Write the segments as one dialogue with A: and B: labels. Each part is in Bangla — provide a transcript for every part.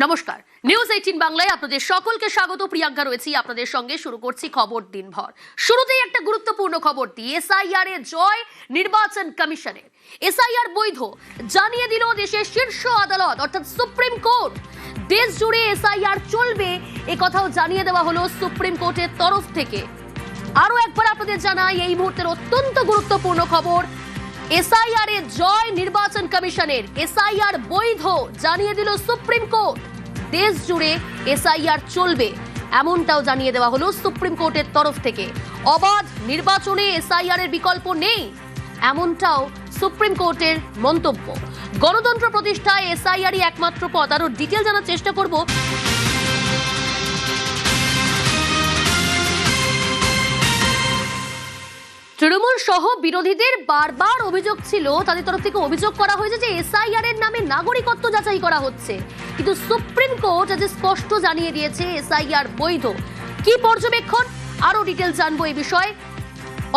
A: নমস্কার, নিউজ 18 বাংলায় আপনাদের সকলকে স্বাগত। প্রিয়াঙ্কা রয়েছি আপনাদের সঙ্গে। শুরু করছি খবর দিনভর। শুরুতেই একটা গুরুত্বপূর্ণ খবর দিই। এসআইআর এর জয় নির্বাচন কমিশনের। এসআইআর বৈধ জানিয়ে দিল দেশের শীর্ষ আদালত অর্থাৎ সুপ্রিম কোর্ট। দেশ জুড়ে এসআইআর চলবে এ কথাও জানিয়ে দেওয়া হলো সুপ্রিম কোর্টের তরফ থেকে। আরো একবার আপনাদের জানাই এই মুহূর্তের অত্যন্ত গুরুত্বপূর্ণ খবর। এসআইআর এর জয় নির্বাচন কমিশনের। এসআইআর বৈধ জানিয়ে দিল সুপ্রিম কোর্ট। দেশ জুড়ে এসআইআর চলবে এমনটাও জানিয়ে দেওয়া হলো সুপ্রিম কোর্টের তরফ থেকে। অবাধ নির্বাচনে এসআইআর এর বিকল্প নেই এমনটাও সুপ্রিম কোর্টের মন্তব্য। গণতন্ত্র প্রতিষ্ঠায় এসআইআরই একমাত্র পথ। আরো ডিটেল জানার চেষ্টা করব। তৃণমূল সহ বিরোধীদের বারবার অভিযোগ ছিল, তাদের তরফ থেকে অভিযোগ করা হয়েছে যে এসআইআর এর নামে নাগরিকত্ব যাচাই করা হচ্ছে, কিন্তু সুপ্রিম কোর্ট আজ স্পষ্ট জানিয়ে দিয়েছে এসআইআর বৈধ। কি পর্যবেক্ষণ, আরো ডিটেল জানবো এই বিষয়ে।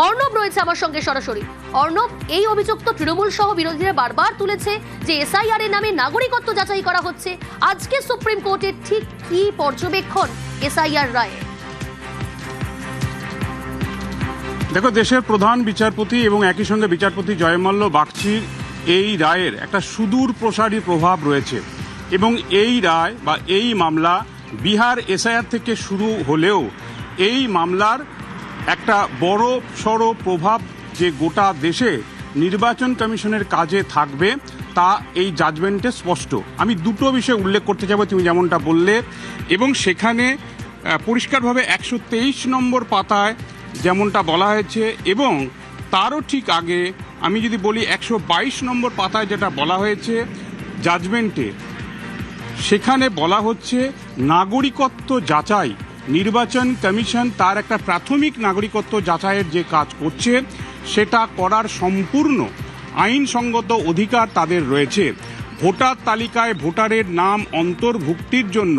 A: অর্ণব রয়েছে আমার সঙ্গে সরাসরি। অর্ণব, এই অভিযোগ তো তৃণমূল সহ বিরোধীরা বারবার তুলেছে যে এসআইআর এর নামে নাগরিকত্ব যাচাই করা হচ্ছে। আজকে সুপ্রিম কোর্টের ঠিক কি পর্যবেক্ষণ এসআইআর রায়ে?
B: দেখো, দেশের প্রধান বিচারপতি এবং একই সঙ্গে বিচারপতি জয়মাল্য বাগচির এই রায়ের একটা সুদূর প্রসারী প্রভাব রয়েছে এবং এই রায় বা এই মামলা বিহার এসআইআর থেকে শুরু হলেও এই মামলার একটা বড় সড়ো প্রভাব যে গোটা দেশে নির্বাচন কমিশনের কাজে থাকবে তা এই জাজমেন্টে স্পষ্ট। আমি দুটো বিষয় উল্লেখ করতে যাব, তুমি যেমনটা বললে, এবং সেখানে পরিষ্কারভাবে 123 নম্বর পাতায় যেমনটা বলা হয়েছে এবং তারও ঠিক আগে আমি যদি বলি 122 নম্বর পাতায় যেটা বলা হয়েছে জাজমেন্টে, সেখানে বলা হচ্ছে নাগরিকত্ব যাচাই। নির্বাচন কমিশন তার একটা প্রাথমিক নাগরিকত্ব যাচাইয়ের যে কাজ করছে সেটা করার সম্পূর্ণ আইনসঙ্গত অধিকার তাদের রয়েছে। ভোটার তালিকায় ভোটারের নাম অন্তর্ভুক্তির জন্য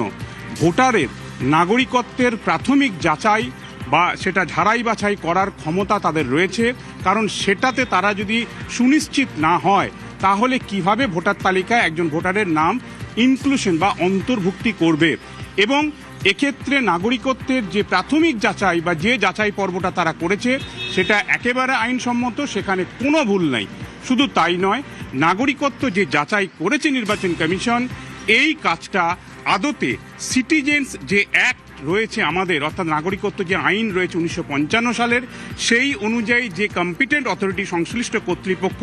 B: ভোটারের নাগরিকত্বের প্রাথমিক যাচাই বা সেটা ঝাড়াই বাছাই করার ক্ষমতা তাদের রয়েছে, কারণ সেটাতে তারা যদি সুনিশ্চিত না হয় তাহলে কিভাবে ভোটার তালিকায় একজন ভোটারের নাম ইনক্লুশন বা অন্তর্ভুক্তি করবে। এবং এক্ষেত্রে নাগরিকত্বের যে প্রাথমিক যাচাই বা যে যাচাই পর্বটা তারা করেছে সেটা একেবারে আইনসম্মত, সেখানে কোনো ভুল নাই। শুধু তাই নয়, নাগরিকত্ব যে যাচাই করেছে নির্বাচন কমিশন, এই কাজটা আদতে সিটিজেন্স যে অ্যাক্ট রয়েছে আমাদের, অর্থাৎ নাগরিকত্ব যে আইন রয়েছে 1955 সালের, সেই অনুযায়ী যে কম্পিটেন্ট অথরিটি সংশ্লিষ্ট কর্তৃপক্ষ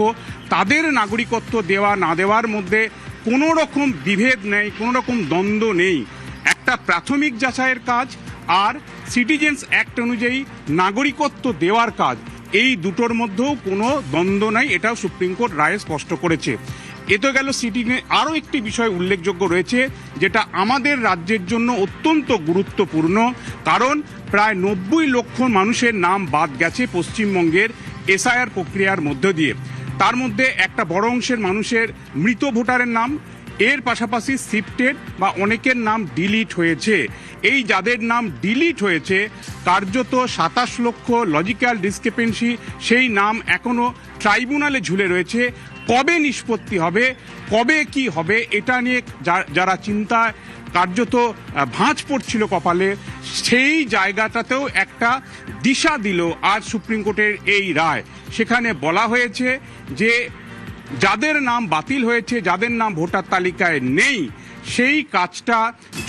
B: তাদের নাগরিকত্ব দেওয়া না দেওয়ার মধ্যে কোনো রকম বিভেদ নেই, কোনো রকম দ্বন্দ্ব নেই। একটা প্রাথমিক যাচাইয়ের কাজ আর সিটিজেন্স অ্যাক্ট অনুযায়ী নাগরিকত্ব দেওয়ার কাজ, এই দুটোর মধ্যেও কোনো দ্বন্দ্ব নাই, এটাও সুপ্রিম কোর্ট রায়ে স্পষ্ট করেছে। এ তো গেল সিটিংয়ে। আরও একটি বিষয় উল্লেখযোগ্য রয়েছে যেটা আমাদের রাজ্যের জন্য অত্যন্ত গুরুত্বপূর্ণ, কারণ প্রায় 90 লক্ষ মানুষের নাম বাদ গেছে পশ্চিমবঙ্গের এসআইআর প্রক্রিয়ার মধ্য দিয়ে। তার মধ্যে একটা বড় অংশের মানুষের মৃত ভোটারের নাম, এর পাশাপাশি শিফটেড বা অনেকের নাম ডিলিট হয়েছে। এই যাদের নাম ডিলিট হয়েছে কার্যত 27 লক্ষ লজিক্যাল ডিসক্রিপেন্সি, সেই নাম এখনও ট্রাইব্যুনালে ঝুলে রয়েছে। কবে নিষ্পত্তি হবে, কবে কি হবে, এটা নিয়ে যারা চিন্তায় কার্যত ভাঁজ পড়ছিল কপালে, সেই জায়গাটাতেও একটা দিশা দিল আজ সুপ্রিম কোর্টের এই রায়। সেখানে বলা হয়েছে যে যাদের নাম বাতিল হয়েছে, যাদের নাম ভোটার তালিকায় নেই, সেই কাজটা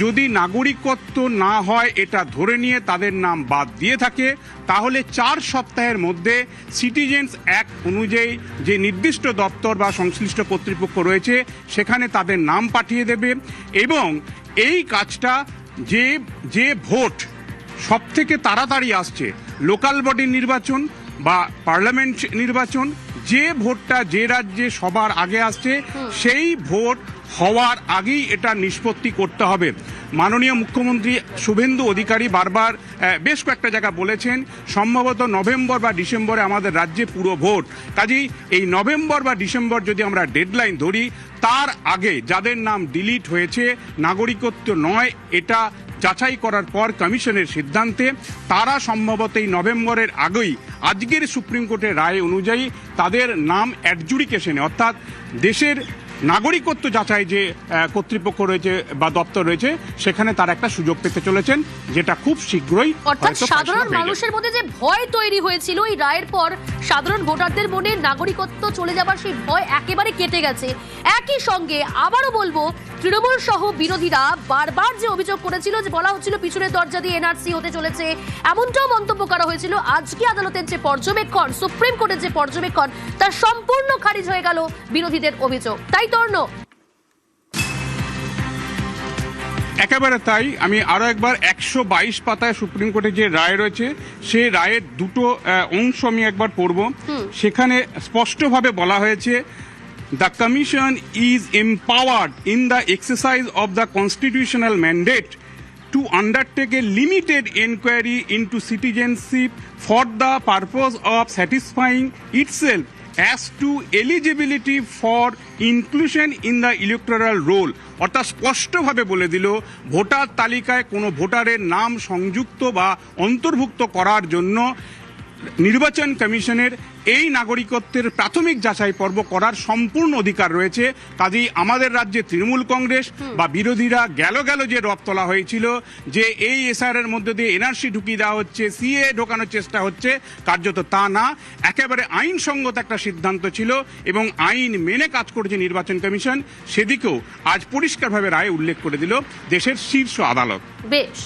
B: যদি নাগরিকত্ব না হয় এটা ধরে নিয়ে তাদের নাম বাদ দিয়ে থাকে, তাহলে 4 সপ্তাহের মধ্যে সিটিজেন্স অ্যাক্ট অনুযায়ী যে নির্দিষ্ট দপ্তর বা সংশ্লিষ্ট কর্তৃপক্ষ রয়েছে সেখানে তাদের নাম পাঠিয়ে দেবে। এবং এই কাজটা যে ভোট সব থেকে তাড়াতাড়ি আসছে, লোকাল বডির নির্বাচন বা পার্লামেন্ট নির্বাচন, যে ভোটটা যে রাজ্যে সবার আগে আসছে সেই ভোট হওয়ার আগেই এটা নিষ্পত্তি করতে হবে। মাননীয় মুখ্যমন্ত্রী শুভেন্দু অধিকারী বারবার বেশ কয়েকটা জায়গা বলেছেন সম্ভবত নভেম্বর বা ডিসেম্বরে আমাদের রাজ্যে পুরো ভোট। কাজেই এই নভেম্বর বা ডিসেম্বর যদি আমরা ডেডলাইন ধরি, তার আগে যাদের নাম ডিলিট হয়েছে, নাগরিকত্ব নয় এটা যাচাই করার পর কমিশনের সিদ্ধান্তে তারা সম্ভবত এই নভেম্বরের আগেই আজকের সুপ্রিম কোর্টের রায় অনুযায়ী তাদের নাম অ্যাডজুডিকেশনে, অর্থাৎ দেশের নাগরিকত্ব যাচাই যে কর্তৃপক্ষ রয়েছে বা দপ্তর রয়েছে সেখানে তার একটা সুযোগ পেতে চলেছেন, যেটা খুব শীঘ্রই
A: অর্থাৎ
B: হয়তো
A: সাধারণ
B: ফয়সালা পেয়ে
A: মানুষের মধ্যে যে ভয় তৈরি হয়েছিল এই রায়ের পর, সাধারণ ভোটারদের মনে নাগরিকত্ব চলে যাবার সেই ভয় একেবারে কেটে গেছে। একই সঙ্গে আবারও বলবো, তৃণমূল সহ বিরোধীরা বারবার যে অভিযোগ করেছিল, যে বলা হচ্ছিল পিছনের দরজা দিয়ে এনআরসি হতে চলেছে, এমনটাও মন্তব্য করা হয়েছিল। আজকে আদালতের যে পর্যবেক্ষণ, সুপ্রিম কোর্টের যে পর্যবেক্ষণ, তা সম্পূর্ণ খারিজ হয়ে গেল বিরোধীদের অভিযোগ, তাই তো অর্ণব?
B: একেবারে তাই। আমি আরো একবার 122 পাতায় সুপ্রিম কোর্টে যে রায় রয়েছে সেই রায়ের দুটো অংশ আমি একবার পড়ব। সেখানে স্পষ্টভাবে বলা হয়েছে, the commission is empowered in the exercise of the constitutional mandate to undertake a limited inquiry into citizenship for the purpose of satisfying itself as to eligibility for inclusion in the electoral roll। অর্থাৎ স্পষ্টভাবে বলে দিল, ভোটার তালিকায় কোনো ভোটারের নাম সংযুক্ত বা অন্তর্ভুক্ত করার জন্য নির্বাচন কমিশনের এই নাগরিকত্বের প্রাথমিক যাচাই পর্ব করার সম্পূর্ণ অধিকার রয়েছে। কাজেই আমাদের রাজ্যে তৃণমূল কংগ্রেস বা বিরোধীরা গেল যে রব তোলা হয়েছিল যে এই এসআর এর মধ্যে দিয়ে এনআরসি ঢুকিয়ে দেওয়া হচ্ছে, সিএ ঢোকানোর চেষ্টা হচ্ছে, কার্যত তা না, একেবারে আইনসঙ্গত একটা সিদ্ধান্ত ছিল এবং আইন মেনে কাজ করেছে নির্বাচন কমিশন। সেদিকেও আজ পরিষ্কারভাবে রায় উল্লেখ করে দিল দেশের শীর্ষ আদালত।
A: বেশ।